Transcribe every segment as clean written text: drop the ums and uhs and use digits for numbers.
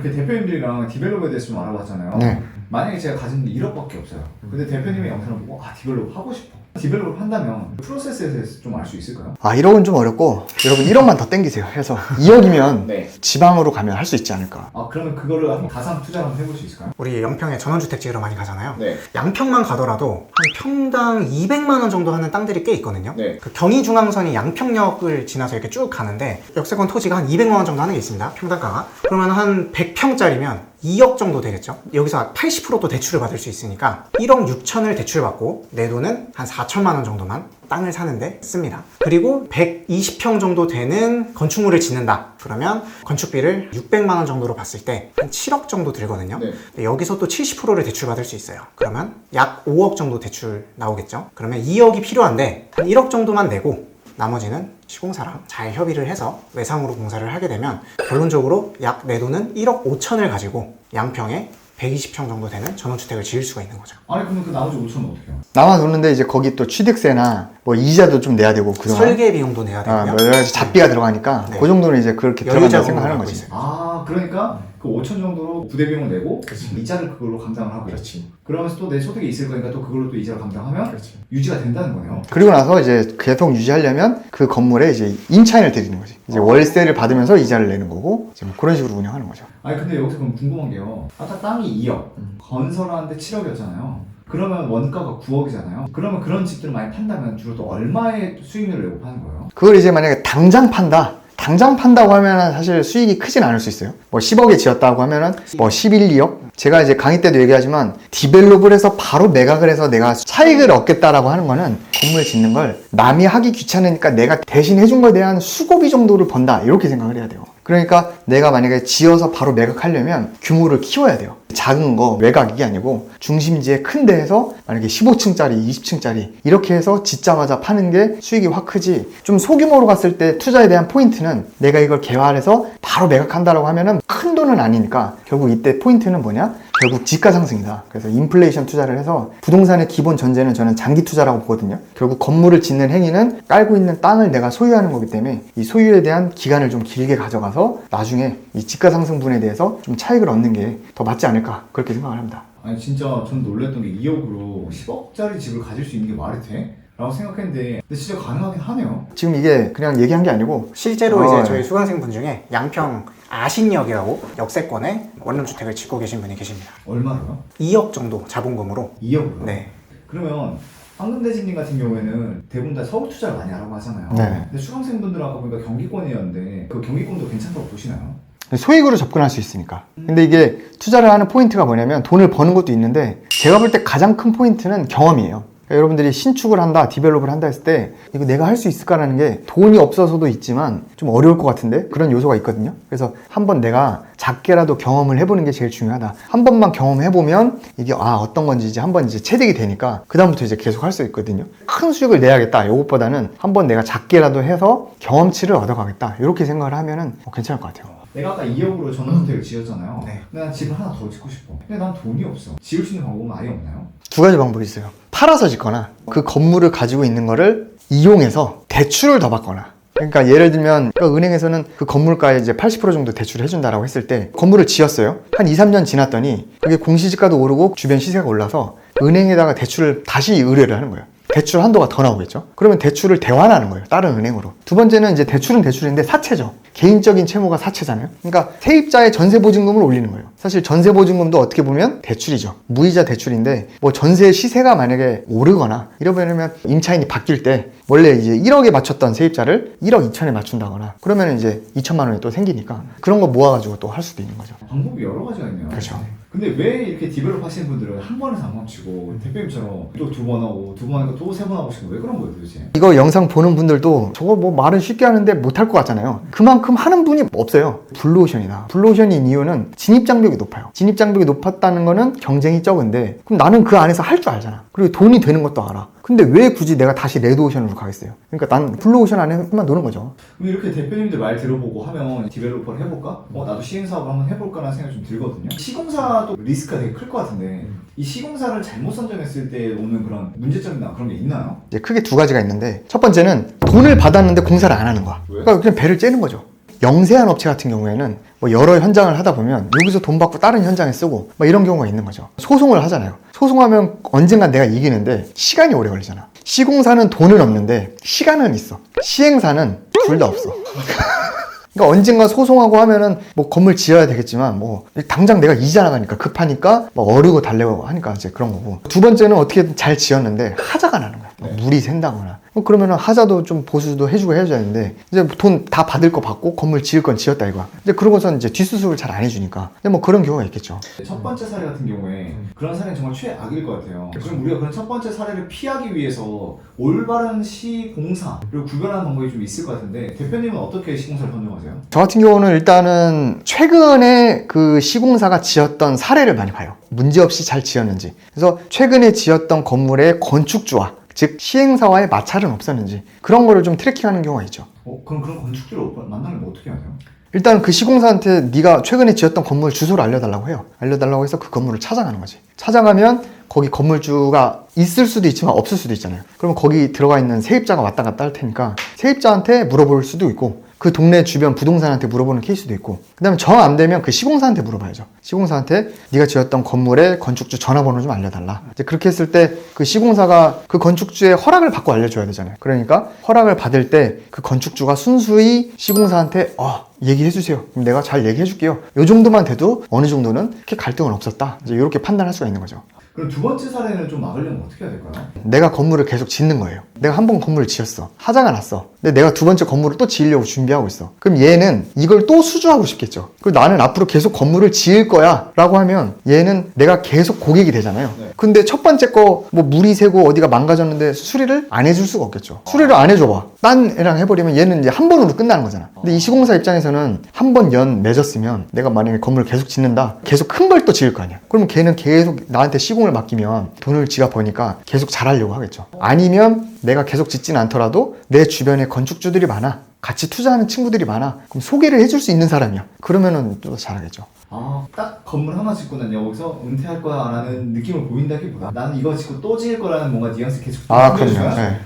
이렇게 대표님들이랑 디벨롭에 대해서 좀 알아봤잖아요. 네. 만약에 제가 가진 게 1억밖에 없어요. 근데 대표님의 영상을 보고 디벨롭 하고 싶어. 디벨롭을 한다면 프로세스에 대해서 좀 알 수 있을까요? 1억은 좀 어렵고 여러분 1억만 더 땡기세요. 해서 2억이면 네. 지방으로 가면 할 수 있지 않을까. 그러면 그거를 한번 가상 투자를 한번 해볼 수 있을까요? 우리 양평에 전원주택 지으러 많이 가잖아요. 네. 양평만 가더라도 한 평당 200만 원 정도 하는 땅들이 꽤 있거든요. 네. 그 경의중앙선이 양평역을 지나서 이렇게 쭉 가는데 역세권 토지가 한 200만 원 정도 하는 게 있습니다. 평당가가. 그러면 한 100평짜리면 2억 정도 되겠죠. 여기서 80%도 대출을 받을 수 있으니까 1억 6천을 대출받고 내 돈은 한 4천만 원 정도만 땅을 사는데 씁니다. 그리고 120평 정도 되는 건축물을 짓는다. 그러면 건축비를 600만 원 정도로 봤을 때 한 7억 정도 들거든요. 네. 여기서 또 70%를 대출받을 수 있어요. 그러면 약 5억 정도 대출 나오겠죠. 그러면 2억이 필요한데 한 1억 정도만 내고 나머지는 시공사랑 잘 협의를 해서 외상으로 공사를 하게 되면 결론적으로 약 내 돈은 1억 5천을 가지고 양평에 120평 정도 되는 전원주택을 지을 수가 있는 거죠. 아니 그러면 그 나머지 5천은 어떻게 해요? 남아도는데 이제 거기 또 취득세나 뭐 이자도 좀 내야 되고 그동안 설계 비용도 내야 되고요. 뭐 여러 가지 잡비가 들어가니까 네. 그 정도는 이제 그렇게 들어간다고 생각하는 거지. 있어요. 그러니까 그 5천 정도로 부대 비용을 내고 이자를 그걸로 감당을 하고 그러면서 또 내 소득이 있을 거니까 또 그걸로 또 이자를 감당하면 유지가 된다는 거네요. 그리고 나서 이제 계속 유지하려면 그 건물에 이제 임차인을 들이는 거지. 이제 월세를 받으면서 이자를 내는 거고 이제 뭐 그런 식으로 운영하는 거죠. 아니 근데 여기서 그럼 궁금한 게요. 아까 땅이 2억, 건설하는데 7억이었잖아요. 그러면 원가가 9억이잖아요. 그러면 그런 집들을 많이 판다면 주로 또 얼마의 수익률을 내고 파는 거예요? 그걸 이제 만약에 당장 판다. 당장 판다고 하면은 사실 수익이 크진 않을 수 있어요. 뭐 10억에 지었다고 하면은 뭐 11, 2억? 제가 이제 강의 때도 얘기하지만 디벨롭을 해서 바로 매각을 해서 내가 차익을 얻겠다라고 하는 거는 건물 짓는 걸 남이 하기 귀찮으니까 내가 대신 해준 거에 대한 수고비 정도를 번다. 이렇게 생각을 해야 돼요. 그러니까 내가 만약에 지어서 바로 매각하려면 규모를 키워야 돼요. 작은 거 매각이 아니고 중심지에 큰 데에서 만약에 15층짜리, 20층짜리 이렇게 해서 짓자마자 파는 게 수익이 확 크지. 좀 소규모로 갔을 때 투자에 대한 포인트는 내가 이걸 개발해서 바로 매각한다라고 하면은 큰 돈은 아니니까 결국 이때 포인트는 뭐냐? 결국 지가 상승이다. 그래서 인플레이션 투자를 해서 부동산의 기본 전제는 저는 장기 투자라고 보거든요. 결국 건물을 짓는 행위는 깔고 있는 땅을 내가 소유하는 거기 때문에 이 소유에 대한 기간을 좀 길게 가져가서 나중에 이 지가 상승분에 대해서 좀 차익을 얻는 게 더 맞지 않을까 그렇게 생각을 합니다. 아니 진짜 전 놀랬던 게 2억으로 10억짜리 집을 가질 수 있는 게 말이 돼? 라고 생각했는데 근데 진짜 가능하긴 하네요. 지금 이게 그냥 얘기한 게 아니고 실제로 이제 저희 수강생분 중에 양평 아신역이라고 역세권에 원룸주택을 짓고 계신 분이 계십니다. 얼마로요? 2억 정도 자본금으로. 2억으로? 네. 그러면 황금대지님 같은 경우에는 대부분 다 서울 투자를 많이 하라고 하잖아요. 네. 근데 수강생분들 아까 보니까 경기권이었는데 그 경기권도 괜찮다고 보시나요? 소액으로 접근할 수 있으니까. 근데 이게 투자를 하는 포인트가 뭐냐면 돈을 버는 것도 있는데 제가 볼 때 가장 큰 포인트는 경험이에요. 그러니까 여러분들이 신축을 한다, 디벨롭을 한다 했을 때 이거 내가 할 수 있을까라는 게 돈이 없어서도 있지만 좀 어려울 것 같은데 그런 요소가 있거든요. 그래서 한번 내가 작게라도 경험을 해보는 게 제일 중요하다. 한 번만 경험해보면 이게 어떤 건지 이제 한번 이제 체득이 되니까 그다음부터 이제 계속 할 수 있거든요. 큰 수익을 내야겠다. 이것보다는 한번 내가 작게라도 해서 경험치를 얻어가겠다. 이렇게 생각을 하면은 괜찮을 것 같아요. 내가 아까 2억으로 전원주택을 지었잖아요. 네. 근데 난 집을 하나 더 짓고 싶어. 근데 난 돈이 없어. 지을 수 있는 방법은 아예 없나요? 두 가지 방법이 있어요. 팔아서 짓거나 그 건물을 가지고 있는 거를 이용해서 대출을 더 받거나. 그러니까 예를 들면 은행에서는 그 건물가에 이제 80% 정도 대출을 해준다라고 했을 때 건물을 지었어요. 한 2, 3년 지났더니 그게 공시지가도 오르고 주변 시세가 올라서 은행에다가 대출을 다시 의뢰를 하는 거예요. 대출 한도가 더 나오겠죠. 그러면 대출을 대환하는 거예요. 다른 은행으로. 두 번째는 이제 대출은 대출인데 사채죠. 개인적인 채무가 사채잖아요. 그러니까 세입자의 전세보증금을 올리는 거예요. 사실 전세보증금도 어떻게 보면 대출이죠. 무이자 대출인데 뭐 전세 시세가 만약에 오르거나 이러면 임차인이 바뀔 때 원래 이제 1억에 맞췄던 세입자를 1억 2천에 맞춘다거나 그러면 이제 2천만 원이 또 생기니까 그런 거 모아가지고 또 할 수도 있는 거죠. 방법이 여러 가지가 있네요. 그렇죠. 근데 왜 이렇게 디벨롭 하시는 분들은 한 번에서 안 멈추고 대표님처럼 또 두 번 하고 두 번 하고 또 세 번 하고 싶은 왜 그런 거예요 도대체? 이거 영상 보는 분들도 저거 뭐 말은 쉽게 하는데 못할 것 같잖아요. 그만큼 하는 분이 없어요. 블루오션이다. 블루오션인 이유는 진입장벽이 높아요. 진입장벽이 높았다는 거는 경쟁이 적은데 그럼 나는 그 안에서 할 줄 알잖아. 그리고 돈이 되는 것도 알아. 근데 왜 굳이 내가 다시 레드오션으로 가겠어요? 그러니까 난 블루오션 안에만 노는 거죠. 그럼 이렇게 대표님들 말 들어보고 하면 디벨로퍼를 해볼까? 나도 시행사업을 한번 해볼까라는 생각이 좀 들거든요. 시공사도 리스크가 되게 클 것 같은데 이 시공사를 잘못 선정했을 때 오는 그런 문제점이나 그런 게 있나요? 이제 크게 두 가지가 있는데 첫 번째는 돈을 받았는데 공사를 안 하는 거야. 왜? 그러니까 그냥 배를 째는 거죠. 영세한 업체 같은 경우에는 뭐 여러 현장을 하다 보면 여기서 돈 받고 다른 현장에 쓰고 막 이런 경우가 있는 거죠. 소송을 하잖아요. 소송하면 언젠간 내가 이기는데 시간이 오래 걸리잖아. 시공사는 돈은 없는데 시간은 있어. 시행사는 둘 다 없어. 그러니까 언젠가 소송하고 하면은 뭐 건물 지어야 되겠지만 뭐 당장 내가 이자 나가니까 급하니까 막 어르고 달래고 하니까 이제 그런 거고. 두 번째는 어떻게든 잘 지었는데 하자가 나는 거야. 뭐 물이 샌다거나. 그러면은 하자도 좀 보수도 해주고 해줘야 되는데 이제 돈 다 받을 거 받고 건물 지을 건 지었다 이거야. 이제 그러고선 이제 뒷수습을 잘 안 해주니까. 근데 뭐 그런 경우가 있겠죠. 첫 번째 사례 같은 경우에 그런 사례는 정말 최악일 것 같아요. 그럼 우리가 그런 첫 번째 사례를 피하기 위해서 올바른 시공사 그리고 구별하는 방법이 좀 있을 것 같은데 대표님은 어떻게 시공사를 선정하세요? 저 같은 경우는 일단은 최근에 그 시공사가 지었던 사례를 많이 봐요. 문제없이 잘 지었는지. 그래서 최근에 지었던 건물의 건축주와 즉 시행사와의 마찰은 없었는지 그런 거를 좀 트래킹하는 경우가 있죠. 그럼 그런 건축주를 만나면 어떻게 하세요? 일단 그 시공사한테 네가 최근에 지었던 건물 주소를 알려달라고 해요. 알려달라고 해서 그 건물을 찾아가는 거지. 찾아가면 거기 건물주가 있을 수도 있지만 없을 수도 있잖아요. 그러면 거기 들어가 있는 세입자가 왔다 갔다 할 테니까 세입자한테 물어볼 수도 있고 그 동네 주변 부동산한테 물어보는 케이스도 있고 그 다음에 정 안 되면 그 시공사한테 물어봐야죠. 시공사한테 네가 지었던 건물의 건축주 전화번호 좀 알려달라. 이제 그렇게 했을 때 그 시공사가 그 건축주의 허락을 받고 알려줘야 되잖아요. 그러니까 허락을 받을 때 그 건축주가 순수히 시공사한테 얘기해 주세요. 그럼 내가 잘 얘기해 줄게요. 요 정도만 돼도 어느 정도는 이렇게 갈등은 없었다. 이제 이렇게 판단할 수가 있는 거죠. 그럼 두 번째 사례는 좀 막으려면 어떻게 해야 될까요? 내가 건물을 계속 짓는 거예요. 내가 한 번 건물을 지었어. 하자가 났어. 근데 내가 두 번째 건물을 또 지으려고 준비하고 있어. 그럼 얘는 이걸 또 수주하고 싶겠죠. 그리고 나는 앞으로 계속 건물을 지을 거야 라고 하면 얘는 내가 계속 고객이 되잖아요. 네. 근데 첫 번째 거 뭐 물이 새고 어디가 망가졌는데 수리를 안 해줄 수가 없겠죠. 수리를 안 해줘봐. 딴 애랑 해버리면 얘는 이제 한 번으로 끝나는 거잖아. 근데 이 시공사 입장에서는 한 번 연 맺었으면 내가 만약에 건물을 계속 짓는다. 계속 큰 걸 또 지을 거 아니야. 그러면 걔는 계속 나한테 시공을 맡기면 돈을 지가 버니까 계속 잘하려고 하겠죠. 아니면 내가 계속 짓진 않더라도 내 주변에 건축주들이 많아. 같이 투자하는 친구들이 많아. 그럼 소개를 해줄 수 있는 사람이야. 그러면은 또 잘하겠죠. 딱 건물 하나 짓고 난 여기서 은퇴할 거야 라는 느낌을 보인다기보다 나는 이거 짓고 또 지을 거라는 뭔가 뉘앙스 계속 그럼요. 네.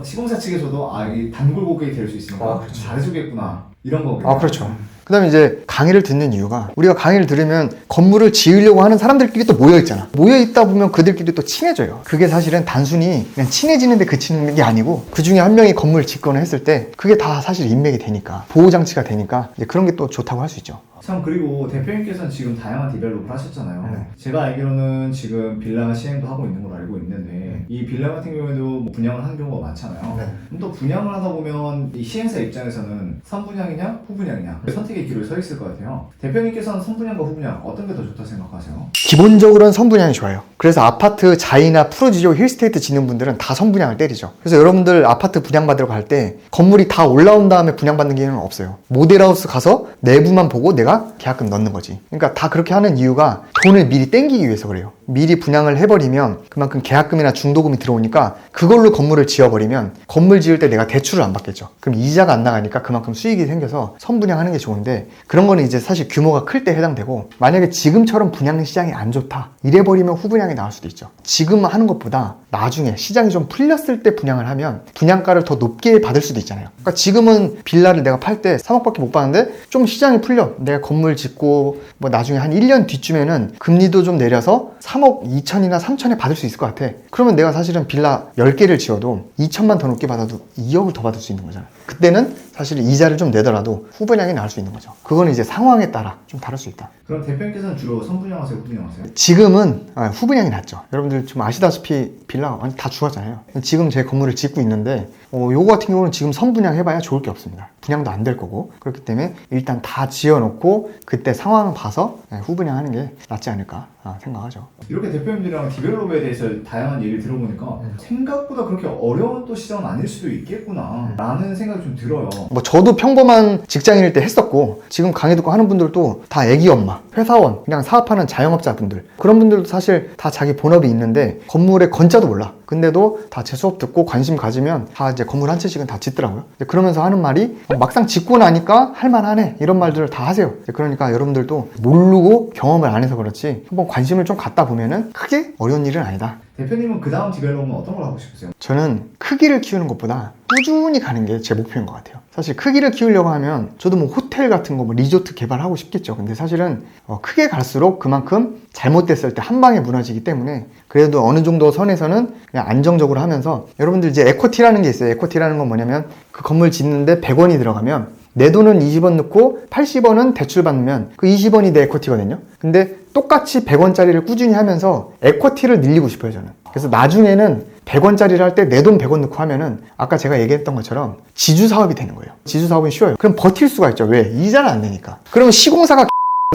시공사 측에서도 이 단골 고객이 될 수 있으니까 그렇죠. 잘해주겠구나 이런 거거든요. 그렇죠. 그 다음에 이제 강의를 듣는 이유가 우리가 강의를 들으면 건물을 지으려고 하는 사람들끼리 또 모여있잖아. 모여있다 보면 그들끼리 또 친해져요. 그게 사실은 단순히 그냥 친해지는데 그치는 게 아니고 그 중에 한 명이 건물을 짓거나 했을 때 그게 다 사실 인맥이 되니까 보호장치가 되니까 이제 그런 게 또 좋다고 할 수 있죠. 참 그리고 대표님께서는 지금 다양한 디벨롭을 하셨잖아요. 네. 제가 알기로는 지금 빌라 시행도 하고 있는 걸로 알고 있는데 이 빌라 같은 경우에도 뭐 분양을 하는 경우가 많잖아요. 네. 그럼 또 분양을 하다 보면 이 시행사 입장에서는 선분양이냐 후분양이냐 선택의 기로에 서 있을 것 같아요. 대표님께서는 선분양과 후분양 어떤 게 더 좋다 생각하세요? 기본적으로는 선분양이 좋아요. 그래서 아파트 자이나 프로지오 힐스테이트 짓는 분들은 다 선분양을 때리죠. 그래서 여러분들 아파트 분양받으러 갈 때 건물이 다 올라온 다음에 분양받는 기회는 없어요. 모델하우스 가서 내부만 보고 내가 계약금 넣는 거지. 그러니까 다 그렇게 하는 이유가 돈을 미리 땡기기 위해서 그래요. 미리 분양을 해버리면 그만큼 계약금이나 중도금이 들어오니까 그걸로 건물을 지어버리면 건물 지을 때 내가 대출을 안 받겠죠. 그럼 이자가 안 나가니까 그만큼 수익이 생겨서 선분양하는 게 좋은데 그런 거는 이제 사실 규모가 클 때 해당되고 만약에 지금처럼 분양 시장이 안 좋다 이래버리면 후분양이 나올 수도 있죠. 지금 하는 것보다 나중에 시장이 좀 풀렸을 때 분양을 하면 분양가를 더 높게 받을 수도 있잖아요. 그러니까 지금은 빌라를 내가 팔 때 3억밖에 못 받는데 좀 시장이 풀려 내가 건물 짓고 뭐 나중에 한 1년 뒤쯤에는 금리도 좀 내려서 3억 2천이나 3천에 받을 수 있을 것 같아. 그러면 내가 사실은 빌라 10개를 지어도 2천만 더 높게 받아도 2억을 더 받을 수 있는 거잖아. 그때는 사실 이자를 좀 내더라도 후분양이 나올 수 있는 거죠. 그거는 이제 상황에 따라 좀 다를 수 있다. 그럼 대표님께서는 주로 선분양하세요 후분양하세요? 지금은 후분양이 낫죠. 여러분들 좀 아시다시피 빌라가 완전 다 죽었잖아요. 지금 제 건물을 짓고 있는데 요거 같은 경우는 지금 선분양 해봐야 좋을 게 없습니다. 분양도 안 될 거고 그렇기 때문에 일단 다 지어놓고 그때 상황 봐서 후분양하는 게 낫지 않을까 생각하죠. 이렇게 대표님들이랑 디벨롭에 대해서 다양한 얘기를 들어보니까 생각보다 그렇게 어려운 또 시장은 아닐 수도 있겠구나 라는 생각이 좀 들어요. 뭐 저도 평범한 직장인일 때 했었고 지금 강의 듣고 하는 분들도 다 애기 엄마, 회사원, 그냥 사업하는 자영업자분들 그런 분들도 사실 다 자기 본업이 있는데 건물의 건자도 몰라. 근데도 다 제 수업 듣고 관심 가지면 다 이제 건물 한 채씩은 다 짓더라고요. 그러면서 하는 말이 막상 짓고 나니까 할만하네 이런 말들을 다 하세요. 그러니까 여러분들도 모르고 경험을 안 해서 그렇지 한번 관심을 좀 갖다 보면은 크게 어려운 일은 아니다. 대표님은 그 다음 디벨롭은 어떤 걸 하고 싶으세요? 저는 크기를 키우는 것보다 꾸준히 가는 게 제 목표인 것 같아요. 사실 크기를 키우려고 하면 저도 뭐 호텔 같은 거 뭐 리조트 개발하고 싶겠죠. 근데 사실은 크게 갈수록 그만큼 잘못됐을 때 한 방에 무너지기 때문에 그래도 어느 정도 선에서는 그냥 안정적으로 하면서 여러분들 이제 에코티라는 게 있어요. 에코티라는 건 뭐냐면 그 건물 짓는데 100원이 들어가면 내 돈은 20원 넣고 80원은 대출 받으면 그 20원이 내 에코티거든요. 근데 똑같이 100원짜리를 꾸준히 하면서 에코티를 늘리고 싶어요, 저는. 그래서 나중에는 100원짜리를 할 때 내 돈 100원 넣고 하면은 아까 제가 얘기했던 것처럼 지주 사업이 되는 거예요. 지주 사업은 쉬워요. 그럼 버틸 수가 있죠. 왜? 이자는 안 내니까. 그러면 시공사가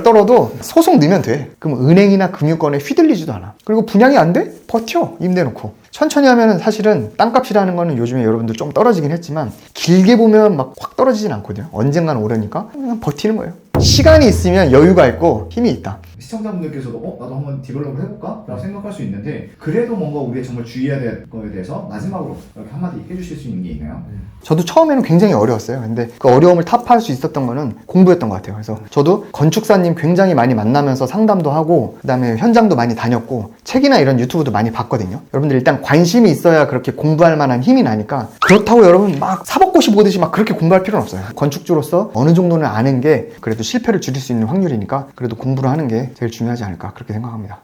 떨어도 소송 넣으면 돼. 그럼 은행이나 금융권에 휘둘리지도 않아. 그리고 분양이 안 돼? 버텨. 임대 놓고. 천천히 하면은 사실은 땅값이라는 거는 요즘에 여러분들 좀 떨어지긴 했지만 길게 보면 막 확 떨어지진 않거든요. 언젠가는 오르니까 그냥 버티는 거예요. 시간이 있으면 여유가 있고 힘이 있다. 시청자분들께서도 나도 한번 디벨롭을 해볼까? 라고 생각할 수 있는데 그래도 뭔가 우리가 정말 주의해야 될 거에 대해서 마지막으로 이렇게 한마디 해주실 수 있는 게 있나요? 저도 처음에는 굉장히 어려웠어요. 근데 그 어려움을 타파할 수 있었던 거는 공부였던 것 같아요. 그래서 저도 건축사님 굉장히 많이 만나면서 상담도 하고 그다음에 현장도 많이 다녔고 책이나 이런 유튜브도 많이 봤거든요. 여러분들 일단 관심이 있어야 그렇게 공부할 만한 힘이 나니까 그렇다고 여러분 막 사법고시 보듯이 막 그렇게 공부할 필요는 없어요. 건축주로서 어느 정도는 아는 게 그래도 실패를 줄일 수 있는 확률이니까 그래도 공부를 하는 게 제일 중요하지 않을까 그렇게 생각합니다.